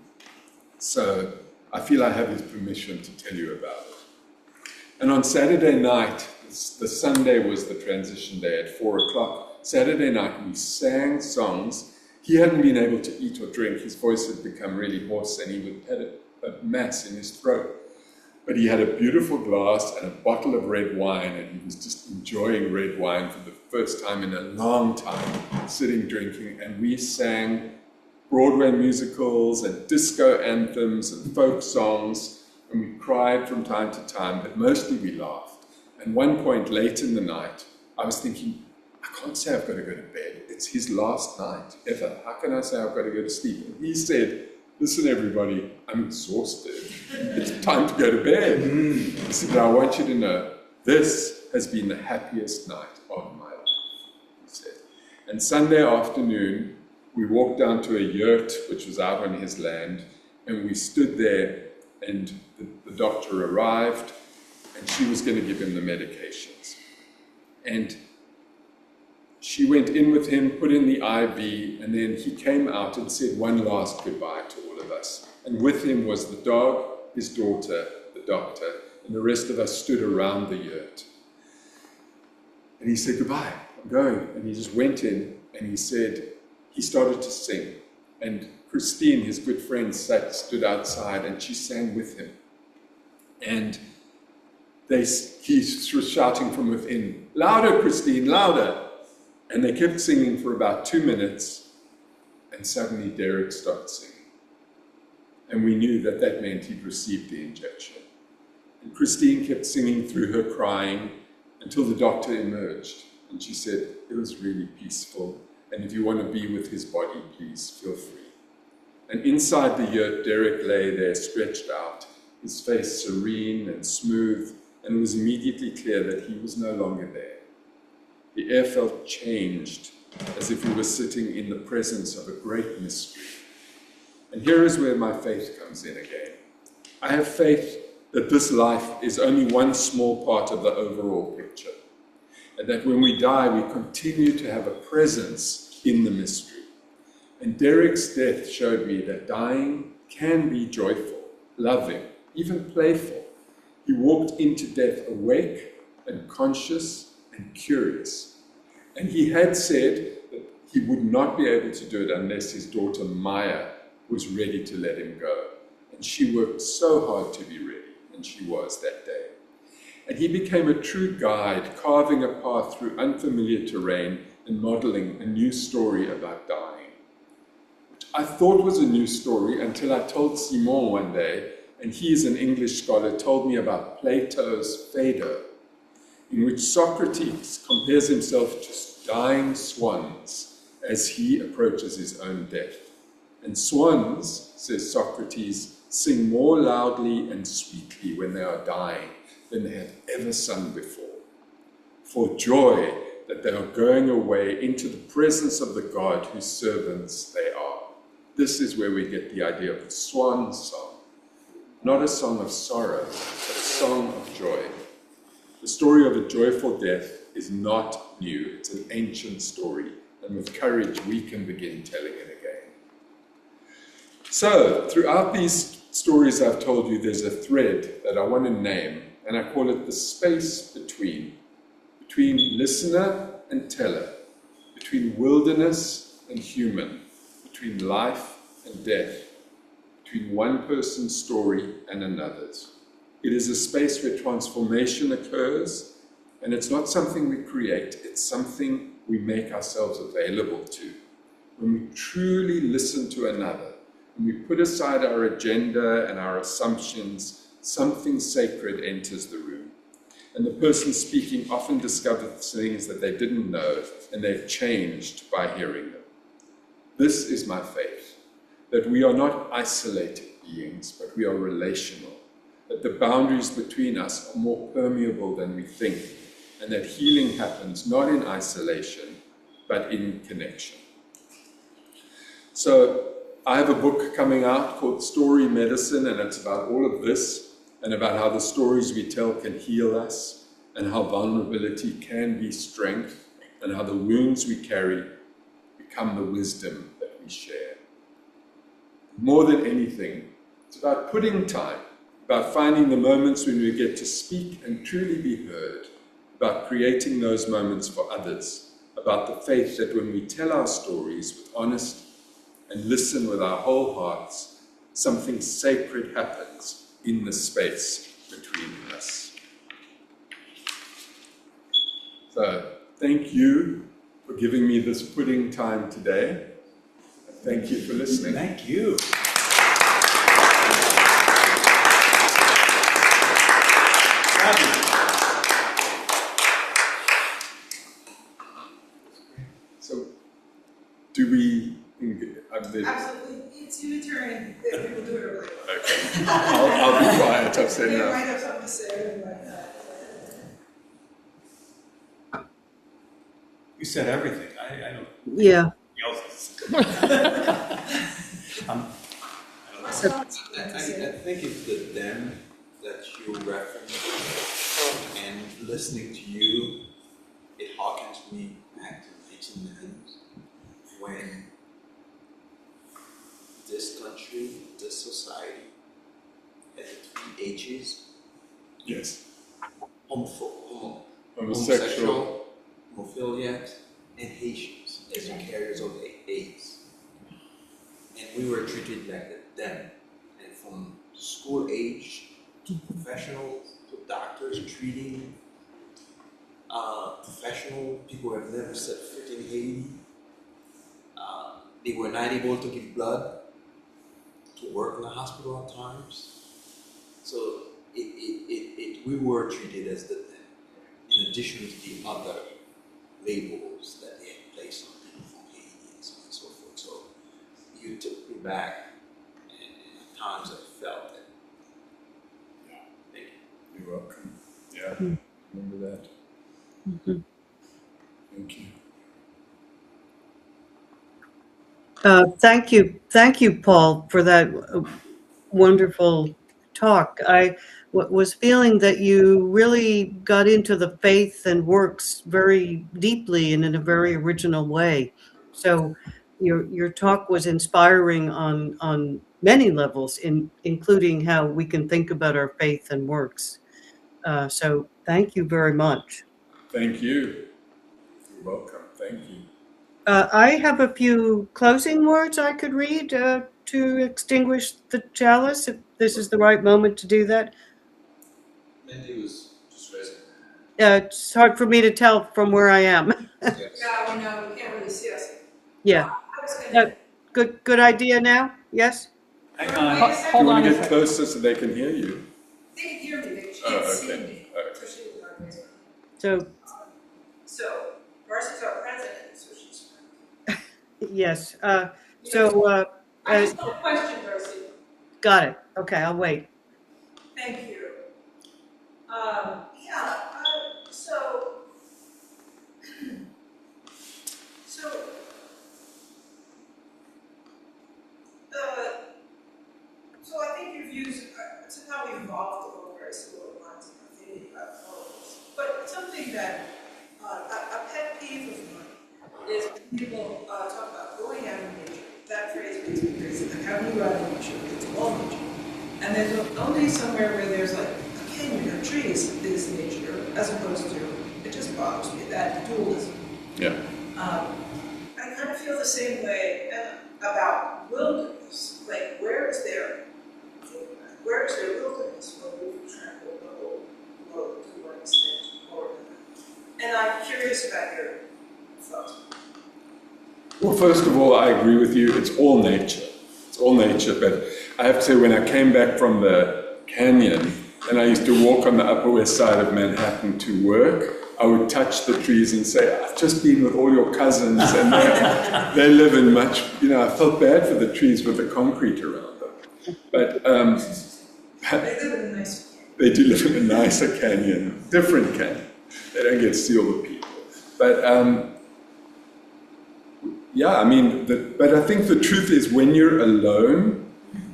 So I feel I have his permission to tell you about it. And on Saturday night, the Sunday was the transition day at 4 o'clock. Saturday night we sang songs. He hadn't been able to eat or drink. His voice had become really hoarse and he had a mass in his throat. But he had a beautiful glass and a bottle of red wine, and he was just enjoying red wine for the first time in a long time, sitting drinking. And we sang Broadway musicals and disco anthems and folk songs, and we cried from time to time, but mostly we laughed. And one point late in the night, I was thinking, I can't say I've got to go to bed. It's his last night ever. How can I say I've got to go to sleep? And he said, listen, everybody, I'm exhausted. It's time to go to bed. He said, but I want you to know, this has been the happiest night of my life, he said. And Sunday afternoon, we walked down to a yurt, which was out on his land, and we stood there, and the doctor arrived, and she was going to give him the medications. And she went in with him, put in the IV, and then he came out and said one last goodbye to all of us. And with him was the dog, his daughter, the doctor, and the rest of us stood around the yurt. And he said, goodbye, I'm going. And he just went in, and he started to sing. And Christine, his good friend, stood outside, and she sang with him. And he was shouting from within, louder, Christine, louder. And they kept singing for about 2 minutes, and suddenly Derek started singing. And we knew that that meant he'd received the injection. And Christine kept singing through her crying until the doctor emerged. And she said, it was really peaceful, and if you want to be with his body, please feel free. And inside the yurt, Derek lay there stretched out, his face serene and smooth, and it was immediately clear that he was no longer there. The air felt changed, as if he was sitting in the presence of a great mystery. And here is where my faith comes in again. I have faith that this life is only one small part of the overall picture, and that when we die, we continue to have a presence in the mystery. And Derek's death showed me that dying can be joyful, loving, even playful. He walked into death awake and conscious and curious. And he had said that he would not be able to do it unless his daughter Maya was ready to let him go. And she worked so hard to be ready, and she was that day. And he became a true guide, carving a path through unfamiliar terrain and modeling a new story about dying. Which I thought was a new story until I told Simon one day, and he is an English scholar, told me about Plato's Phaedo, in which Socrates compares himself to dying swans as he approaches his own death. And swans, says Socrates, sing more loudly and sweetly when they are dying than they have ever sung before, for joy that they are going away into the presence of the God whose servants they are. This is where we get the idea of the swan song, not a song of sorrow, but a song of joy. The story of a joyful death is not new. It's an ancient story, and with courage we can begin telling it again. So, throughout these stories I've told you, there's a thread that I want to name, and I call it the space between listener and teller, between wilderness and human, between life and death, between one person's story and another's. It is a space where transformation occurs, and it's not something we create, it's something we make ourselves available to. When we truly listen to another, when we put aside our agenda and our assumptions, something sacred enters the room. And the person speaking often discovers things that they didn't know, and they've changed by hearing them. This is my faith, that we are not isolated beings, but we are relational, that the boundaries between us are more permeable than we think, and that healing happens not in isolation, but in connection. So I have a book coming out called Story Medicine, and it's about all of this, and about how the stories we tell can heal us, and how vulnerability can be strength, and how the wounds we carry become the wisdom that we share. More than anything, it's about putting time, about finding the moments when we get to speak and truly be heard, about creating those moments for others, about the faith that when we tell our stories with honesty and listen with our whole hearts, something sacred happens in the space between us. So, thank you for giving me this pudding time today. Thank you for listening. Thank you. So, do we... Absolutely, it's your turn. People do it early. Okay. I'll be quiet. I've said You enough. might have something to say like that. You said everything. I don't. Yeah. I think it's the them that you reference, and listening to you, it harkens me back to 1890s when this country, this society, had the 3 H's. Yes. Homosexual, homophiliacs, and Haitians as the carriers of AIDS. And we were treated like them. And from school age to professionals to doctors treating professional people who have never set foot in Haiti. They were not able to give blood, to work in the hospital at times. So we were treated as the them, in addition to the other labels that they had placed on people from Haiti and so on and so forth. So you took me back times I felt it. Thank you. You're welcome. Yeah, remember that. Thank you. Thank you, Paul, for that wonderful talk. I was feeling that you really got into the faith and works very deeply and in a very original way. So your talk was inspiring on many levels, including how we can think about our faith and works. So thank you very much. Thank you. You're welcome. Thank you. I have a few closing words I could read to extinguish the chalice, if this is the right moment to do that. Mindy was just raising her It's hard for me to tell from where I am. hand. Yes. Yeah, we know, you can't really see us. Yeah. I was gonna, Good idea now? Yes? Hang Wait on. a Do you Hold want on to a get second. closer so they can hear you? they can hear me, they Oh, can't see okay. me. Okay. So she was our basement. So, So, Darcy's our president, so she's. yes. I just have a question, Darcy. Got it. Okay, I'll wait. Thank you. So, so I think your views, somehow we evolved along very similar lines of thinking about all of this. But something that, a pet peeve of mine is when people talk about going out in nature. That phrase makes me crazy. Like, how do you go out in nature? It's all nature. And there's only somewhere where there's like a canyon or trees is nature, as opposed to, it just bothers me, that dualism. Yeah. I kind of feel the same way about wilderness. Like, where is there wilderness when we've trampled the whole world to what extent or and I'm curious about your thoughts. Well, first of all, I agree with you. It's all nature. It's all nature. But I have to say, when I came back from the canyon and I used to walk on the Upper West Side of Manhattan to work, I would touch the trees and say, I've just been with all your cousins and they live in much, I felt bad for the trees with the concrete around them. But They live in a nice canyon. they do live in a nicer canyon, different canyon. They don't get to see all the people. But yeah, but I think the truth is when you're alone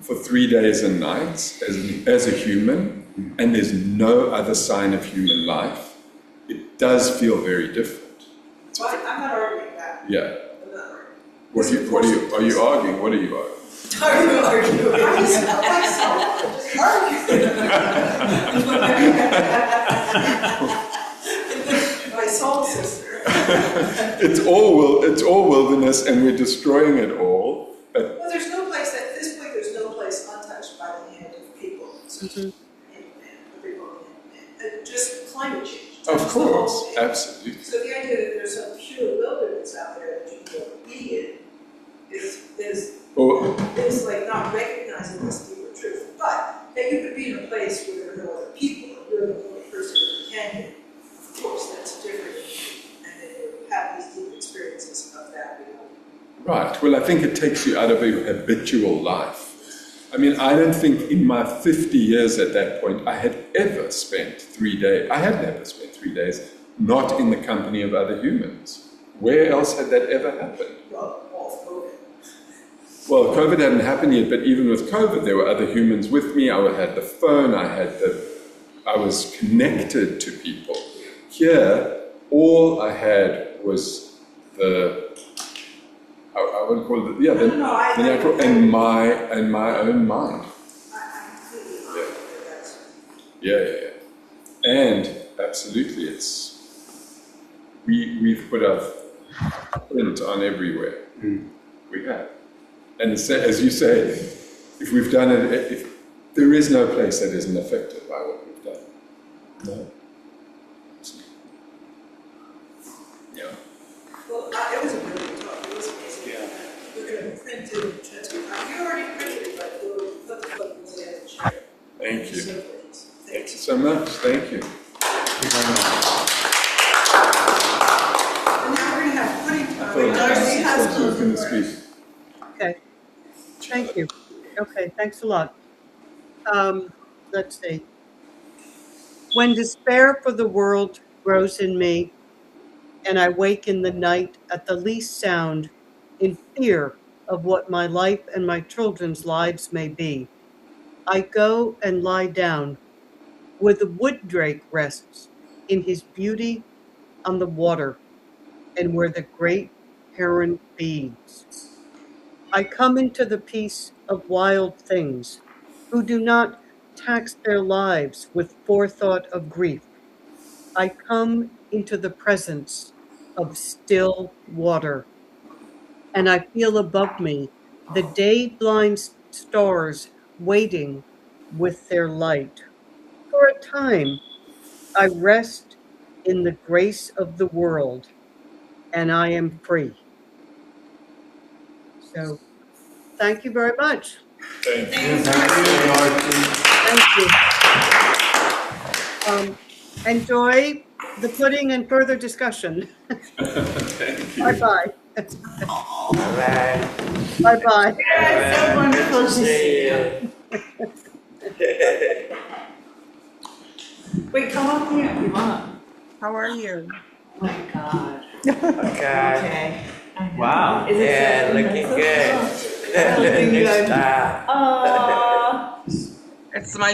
for 3 days and nights as a human, and there's no other sign of human life, it does feel very different. Well, I'm not arguing that. Yeah. I'm not arguing. Are you arguing? What are you arguing? Are you arguing? I just argue. My soul sister. It's all wilderness, and we're destroying it all. But Well, there's no place, at this point, there's no place untouched by the hand of people. Just climate change. of That's the whole course, thing. absolutely. So the idea that there's some pure wilderness out there that you can go be in Well, is like not recognizing this deeper truth. But that you could be in a place where there are no other people, and you're the only person in the canyon, of course, that's different. And then you have these deep experiences of that reality. right. Well, I think it takes you out of a habitual life. I don't think in my 50 years at that point I had ever spent 3 days. I had never spent 3 days not in the company of other humans. Where else had that ever happened? Well, all of COVID. Well, COVID hadn't happened yet, but even with COVID, there were other humans with me. I had the phone. I was connected to people. Here, all I had was I wouldn't call it, the natural and my own mind. Yeah. And absolutely, we've put our print on everywhere. We have. And as you say, if we've done it, if there is no place that isn't affected by what we've done. No. Yeah. Well, it was a brilliant talk. It was amazing. Yeah. We're going to print it and transfer. You already printed it, but we'll put the photos in and share it. Thank you. So please. Thank you so much. Thank you. And now we're going to have pudding time. I Darcy has thought you were going to speak. Okay. Thank you. Okay, thanks a lot. Let's see. When despair for the world grows in me, and I wake in the night at the least sound, in fear of what my life and my children's lives may be, I go and lie down where the wood drake rests in his beauty on the water, and where the great heron feeds. I come into the peace of wild things, who do not tax their lives with forethought of grief. I come into the presence of still water, and I feel above me the day-blind stars waiting with their light. For a time, I rest in the grace of the world, and I am free. So, thank you very much. Thank you. Thank you. Enjoy the pudding and further discussion. Thank you. Bye-bye. Bye-bye. Yeah, so wonderful to see you. Wait, come up here if you want. How are you? Oh my God. Okay. Okay. I know. Wow. Is it Yeah, so looking impressive? good. Looking New good. style. Aww. It's my